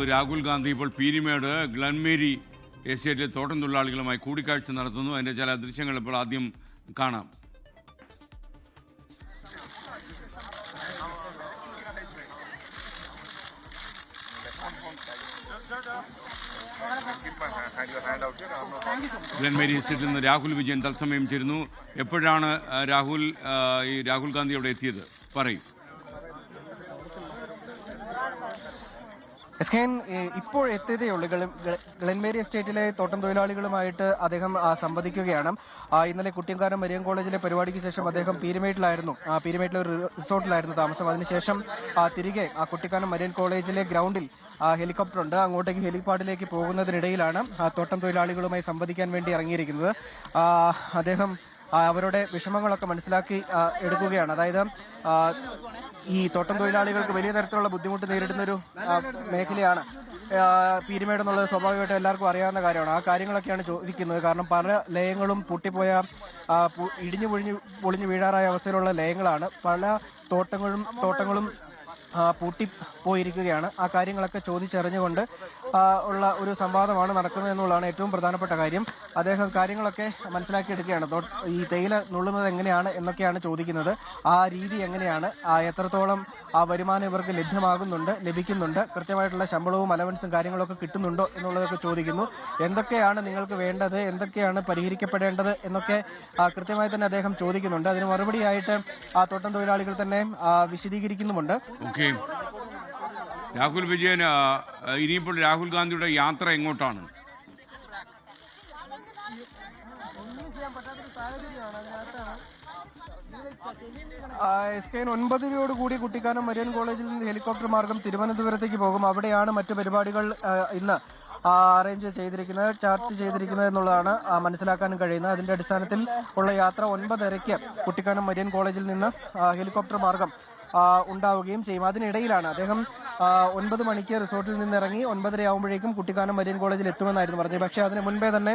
രാഹുൽ ഗാന്ധി ഇപ്പോൾ പീരിമേട് ഗ്ലൻമേരി എസ്റ്റേറ്റിലെ തോട്ടം തൊഴിലാളികളുമായി കൂടിക്കാഴ്ച നടത്തുന്നു. അതിൻ്റെ ചില ദൃശ്യങ്ങൾ ഇപ്പോൾ ആദ്യം കാണാം. ഗ്ലൻമേരി എസ്റ്റേറ്റിൽ നിന്ന് രാഹുൽ വിജയൻ തത്സമയം ചേരുന്നു. എപ്പോഴാണ് രാഹുൽ ഗാന്ധി അവിടെ എത്തിയത്? പറയും. ഇപ്പോൾ എത്തിയതേ ഉള്ളൂ. ഗ്ലൻമേരി എസ്റ്റേറ്റിലെ തോട്ടം തൊഴിലാളികളുമായിട്ട് അദ്ദേഹം സംവദിക്കുകയാണ്. ഇന്നലെ കുട്ടിയങ്കാനം മരിയൻ കോളേജിലെ പരിപാടിക്ക് ശേഷം അദ്ദേഹം പീരുമേട്ടിലെ ഒരു റിസോർട്ടിലായിരുന്നു താമസം. അതിനുശേഷം തിരികെ കുട്ടിക്കാനം മരിയൻ കോളേജിലെ ഗ്രൗണ്ടിൽ ഹെലികോപ്റ്റർ ഉണ്ട്. അങ്ങോട്ടേക്ക് ഹെലിപാഡിലേക്ക് പോകുന്നതിനിടയിലാണ് തോട്ടം തൊഴിലാളികളുമായി സംവദിക്കാൻ വേണ്ടി ഇറങ്ങിയിരിക്കുന്നത്. അദ്ദേഹം അവരുടെ വിഷമങ്ങളൊക്കെ മനസ്സിലാക്കി എടുക്കുകയാണ്. അതായത് ഈ തോട്ടം തൊഴിലാളികൾക്ക് വലിയ തരത്തിലുള്ള ബുദ്ധിമുട്ട് നേരിടുന്നൊരു മേഖലയാണ് പീരുമേട് എന്നുള്ളത് സ്വാഭാവികമായിട്ടും എല്ലാവർക്കും അറിയാവുന്ന കാര്യമാണ്. ആ കാര്യങ്ങളൊക്കെയാണ് ചോദിക്കുന്നത്. കാരണം പല ലയങ്ങളും പൊട്ടിപ്പോയ ഇടിഞ്ഞു പൊളിഞ്ഞു വീഴാറായ അവസ്ഥയിലുള്ള ലയങ്ങളാണ്. പല തോട്ടങ്ങളും പൂട്ടിപ്പോയിരിക്കുകയാണ്. ആ കാര്യങ്ങളൊക്കെ ചോദിച്ചറിഞ്ഞുകൊണ്ട് ഉള്ള ഒരു സംവാദമാണ് നടക്കുന്നത് എന്നുള്ളതാണ് ഏറ്റവും പ്രധാനപ്പെട്ട കാര്യം. അദ്ദേഹം കാര്യങ്ങളൊക്കെ മനസ്സിലാക്കിയെടുക്കുകയാണ്. ഈ തേയില നുള്ളുന്നത് എങ്ങനെയാണ് എന്നൊക്കെയാണ് ചോദിക്കുന്നത്. ആ രീതി എങ്ങനെയാണ്, എത്രത്തോളം വരുമാനം ഇവർക്ക് ലഭിക്കുന്നുണ്ട്, കൃത്യമായിട്ടുള്ള ശമ്പളവും അലവൻസും കാര്യങ്ങളൊക്കെ കിട്ടുന്നുണ്ടോ എന്നുള്ളതൊക്കെ ചോദിക്കുന്നു. എന്തൊക്കെയാണ് നിങ്ങൾക്ക് വേണ്ടത്, എന്തൊക്കെയാണ് പരിഹരിക്കപ്പെടേണ്ടത് എന്നൊക്കെ കൃത്യമായി തന്നെ അദ്ദേഹം ചോദിക്കുന്നുണ്ട്. അതിന് മറുപടിയായിട്ട് തോട്ടം തൊഴിലാളികൾ തന്നെ വിശദീകരിക്കുന്നുമുണ്ട്. രാഹുൽ വിജയൻ, ഇനിയിപ്പോൾ രാഹുൽ ഗാന്ധിയുടെ യാത്ര എങ്ങോട്ടാണ്? SKN 9 കൂടി കുട്ടിക്കാനം മരിയൻ കോളേജിൽ നിന്ന് ഹെലികോപ്റ്റർ മാർഗം തിരുവനന്തപുരത്തേക്ക് പോകും. അവിടെയാണ് മറ്റു പരിപാടികൾ ഇന്ന് അറേഞ്ച് ചെയ്തിരിക്കുന്നത്, ചാർട്ട് ചെയ്തിരിക്കുന്നത് എന്നുള്ളതാണ് മനസ്സിലാക്കാനും കഴിയുന്നത്. അതിന്റെ അടിസ്ഥാനത്തിൽ ഉള്ള യാത്ര 9:30 കുട്ടിക്കാനം മരിയൻ കോളേജിൽ നിന്ന് ഹെലികോപ്റ്റർ മാർഗം ഉണ്ടാവുകയും ചെയ്യും. അതിനിടയിലാണ് അദ്ദേഹം 9 മണിക്ക് റിസോർട്ടിൽ നിന്ന് ഇറങ്ങി 9:30 ആകുമ്പോഴേക്കും കുട്ടിക്കാനം മരിയൻ കോളേജിൽ എത്തുമെന്നായിരുന്നു പറഞ്ഞത്. പക്ഷേ അതിന് മുൻപേ തന്നെ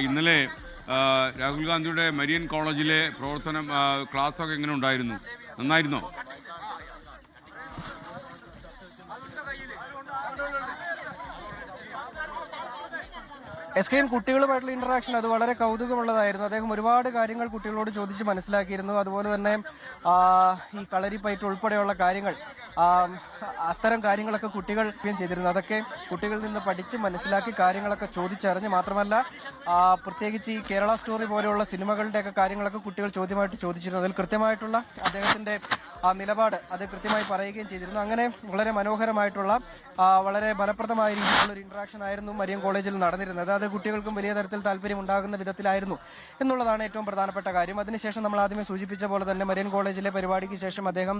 ഇന്നലെ രാഹുൽ ഗാന്ധിയുടെ മരിയൻ കോളേജിലെ പ്രവർത്തനം, ക്ലാസ്സൊക്കെ എങ്ങനെ ഉണ്ടായിരുന്നു? നന്നായിരുന്നോ? SKN കുട്ടികളുമായിട്ടുള്ള ഇന്ററാക്ഷൻ അത് വളരെ കൗതുകമുള്ളതായിരുന്നു. അദ്ദേഹം ഒരുപാട് കാര്യങ്ങൾ കുട്ടികളോട് ചോദിച്ച് മനസ്സിലാക്കിയിരുന്നു. അതുപോലെ തന്നെ ഈ കളരിപ്പയറ്റ് ഉൾപ്പെടെയുള്ള കാര്യങ്ങൾ, അത്തരം കാര്യങ്ങളൊക്കെ കുട്ടികൾ ചെയ്തിരുന്നു. അതൊക്കെ കുട്ടികളിൽ നിന്ന് പഠിച്ച് മനസ്സിലാക്കി കാര്യങ്ങളൊക്കെ ചോദിച്ചറിഞ്ഞ്, മാത്രമല്ല പ്രത്യേകിച്ച് ഈ കേരള സ്റ്റോറി പോലെയുള്ള സിനിമകളുടെയൊക്കെ കാര്യങ്ങളൊക്കെ കുട്ടികൾ ചോദ്യമായിട്ട് ചോദിച്ചിരുന്നു. അതിൽ കൃത്യമായിട്ടുള്ള അദ്ദേഹത്തിന്റെ നിലപാട് അത് കൃത്യമായി പറയുകയും ചെയ്തിരുന്നു. അങ്ങനെ വളരെ മനോഹരമായിട്ടുള്ള വളരെ ഫലപ്രദമായ രീതിയിലുള്ള ഒരു ഇന്ററാക്ഷൻ ആയിരുന്നു മരിയൻ കോളേജിൽ നടന്നിരുന്നത്. അത് കുട്ടികൾക്കും വലിയ തരത്തിൽ താല്പര്യം ഉണ്ടാകുന്ന വിധത്തിലായിരുന്നു എന്നുള്ളതാണ് ഏറ്റവും പ്രധാനപ്പെട്ട കാര്യം. അതിനുശേഷം നമ്മൾ ആദ്യമേ സൂചിപ്പിച്ച പോലെ തന്നെ മരിയൻ കോളേജിലെ പരിപാടിക്ക് ശേഷം അദ്ദേഹം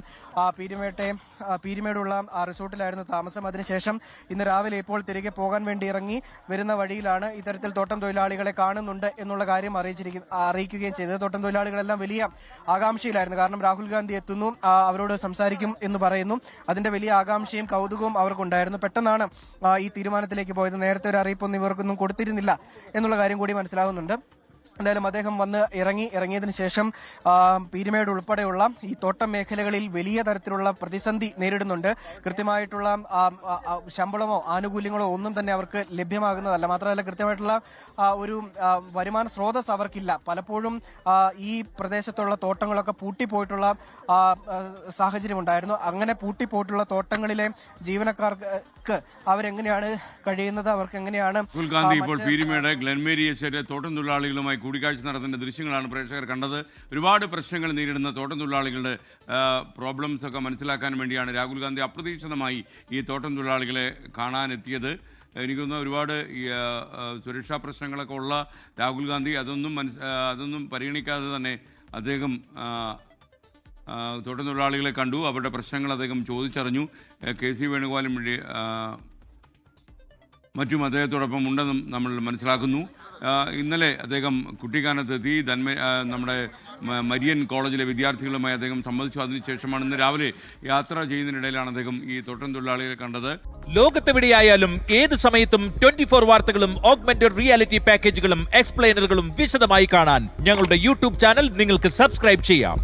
പീരുമേടുള്ള റിസോർട്ടിലായിരുന്നു താമസം. അതിനുശേഷം ഇന്ന് രാവിലെ ഇപ്പോൾ തിരികെ പോകാൻ വേണ്ടി ഇറങ്ങി വരുന്ന വഴിയിലാണ് ഇത്തരത്തിൽ തോട്ടം തൊഴിലാളികളെ കാണുന്നുണ്ട് എന്നുള്ള കാര്യം അറിയിക്കുകയും ചെയ്തത്. തോട്ടം തൊഴിലാളികളെല്ലാം വലിയ ആകാംക്ഷയിലായിരുന്നു. കാരണം രാഹുൽ ഗാന്ധി എത്തുന്നു, അവരോട് സംസാരിക്കും എന്ന് പറയുന്നു. അതിന്റെ വലിയ ആകാംക്ഷയും കൗതുകവും അവർക്കുണ്ടായിരുന്നു. പെട്ടെന്നാണ് ഈ തീരുമാനത്തിലേക്ക് പോയത്. നേരത്തെ ഒരു അറിയിപ്പൊന്നും ഇവർക്കൊന്നും കൊടുത്തിരുന്നില്ല എന്നുള്ള കാര്യം കൂടി മനസ്സിലാകുന്നുണ്ട്. എന്തായാലും അദ്ദേഹം ഇറങ്ങിയതിനു ശേഷം പീരുമേട് ഉൾപ്പെടെയുള്ള ഈ തോട്ടം മേഖലകളിൽ വലിയ തരത്തിലുള്ള പ്രതിസന്ധി നേരിടുന്നുണ്ട്. കൃത്യമായിട്ടുള്ള ശമ്പളമോ ആനുകൂല്യങ്ങളോ ഒന്നും തന്നെ അവർക്ക് ലഭ്യമാകുന്നതല്ല. മാത്രമല്ല കൃത്യമായിട്ടുള്ള ഒരു വരുമാന സ്രോതസ് അവർക്കില്ല. പലപ്പോഴും ഈ പ്രദേശത്തുള്ള തോട്ടങ്ങളൊക്കെ പൂട്ടിപ്പോയിട്ടുള്ള സാഹചര്യം ഉണ്ടായിരുന്നു. അങ്ങനെ പൂട്ടിപ്പോയിട്ടുള്ള തോട്ടങ്ങളിലെ ജീവനക്കാർക്ക് അവരെങ്ങനെയാണ് കഴിയുന്നത്, അവർക്ക് എങ്ങനെയാണ്? രാഹുൽ ഗാന്ധി ഇപ്പോൾ പീരുമേട് ഗ്ലൻമേരി എസ്റ്റേറ്റ് തോട്ടം തൊഴിലാളികളുമായി കൂടിക്കാഴ്ച നടത്തുന്ന ദൃശ്യങ്ങളാണ് പ്രേക്ഷകർ കണ്ടത്. ഒരുപാട് പ്രശ്നങ്ങൾ നേരിടുന്ന തോട്ടം തൊഴിലാളികളുടെ പ്രോബ്ലംസ് ഒക്കെ മനസ്സിലാക്കാൻ വേണ്ടിയാണ് രാഹുൽ ഗാന്ധി അപ്രതീക്ഷിതമായി ഈ തോട്ടം തൊഴിലാളികളെ കാണാനെത്തിയത്. എനിക്കൊന്ന് ഒരുപാട് സുരക്ഷാ പ്രശ്നങ്ങളൊക്കെ ഉള്ള രാഹുൽ ഗാന്ധി അതൊന്നും പരിഗണിക്കാതെ തന്നെ അദ്ദേഹം തോട്ടം തൊഴിലാളികളെ കണ്ടു, അവരുടെ പ്രശ്നങ്ങൾ അദ്ദേഹം ചോദിച്ചറിഞ്ഞു. KC വേണുഗോപാലും മറ്റും അദ്ദേഹത്തോടൊപ്പം ഉണ്ടെന്നും നമ്മൾ മനസ്സിലാക്കുന്നു. ഇന്നലെ അദ്ദേഹം കുട്ടിക്കാനത്തെത്തി നമ്മുടെ മരിയൻ കോളേജിലെ വിദ്യാർത്ഥികളുമായി അദ്ദേഹം സംവദിച്ചു. അതിനുശേഷമാണ് ഇന്ന് രാവിലെ യാത്ര ചെയ്യുന്നതിനിടയിലാണ് അദ്ദേഹം ഈ തോട്ടം തൊഴിലാളികളെ കണ്ടത്. ലോകത്തെവിടെയായാലും ഏത് സമയത്തും 24 വാർത്തകളും ഓഗ്മെന്റഡ് റിയാലിറ്റി പാക്കേജുകളും എക്സ്പ്ലെയിനറുകളും വിശദമായി കാണാൻ ഞങ്ങളുടെ യൂട്യൂബ് ചാനൽ നിങ്ങൾക്ക് സബ്സ്ക്രൈബ് ചെയ്യാം.